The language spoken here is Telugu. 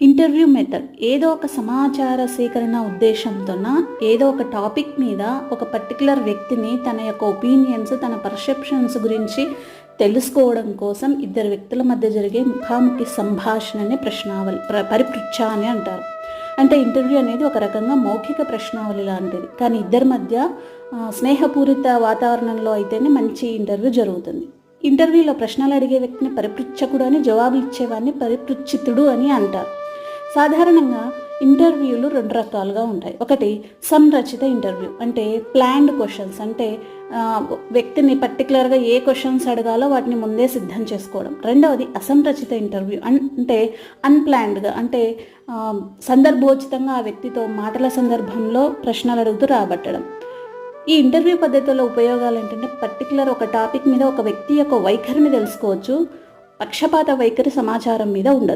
ఇంటర్వ్యూ మెథడ్ ఏదో ఒక సమాచార సేకరణ ఉద్దేశంతోన ఏదో ఒక టాపిక్ మీద ఒక పర్టికులర్ వ్యక్తిని తన యొక్క ఒపీనియన్స్, తన పర్సెప్షన్స్ గురించి తెలుసుకోవడం కోసం ఇద్దరు వ్యక్తుల మధ్య జరిగే ముఖాముఖి సంభాషణని పరిపృచ్ఛ అని అంటారు. అంటే ఇంటర్వ్యూ అనేది ఒక రకంగా మౌఖిక ప్రశ్నావళి లాంటిది. కానీ ఇద్దరి మధ్య స్నేహపూరిత వాతావరణంలో అయితేనే మంచి ఇంటర్వ్యూ జరుగుతుంది. ఇంటర్వ్యూలో ప్రశ్నలు అడిగే వ్యక్తిని పరిపృచ్ఛకుడు అని, జవాబులు ఇచ్చేవాడిని పరిపృచ్ఛితుడు అని అంటారు. సాధారణంగా ఇంటర్వ్యూలు రెండు రకాలుగా ఉంటాయి. ఒకటి సంరచిత ఇంటర్వ్యూ, అంటే ప్లాన్డ్ క్వశ్చన్స్, అంటే వ్యక్తిని పర్టికులర్గా ఏ క్వశ్చన్స్ అడగాలో వాటిని ముందే సిద్ధం చేసుకోవడం. రెండవది అసంరచిత ఇంటర్వ్యూ, అంటే అన్ప్లాన్డ్గా, అంటే సందర్భోచితంగా ఆ వ్యక్తితో మాటల సందర్భంలో ప్రశ్నలు అడుగుతూ రాబట్టడం. ఈ ఇంటర్వ్యూ పద్ధతిలో ఉపయోగాలు ఏంటంటే, పర్టికులర్ ఒక టాపిక్ మీద ఒక వ్యక్తి యొక్క వైఖరిని తెలుసుకోవచ్చు. పక్షపాత వైఖరి సమాచారం మీద ఉండదు.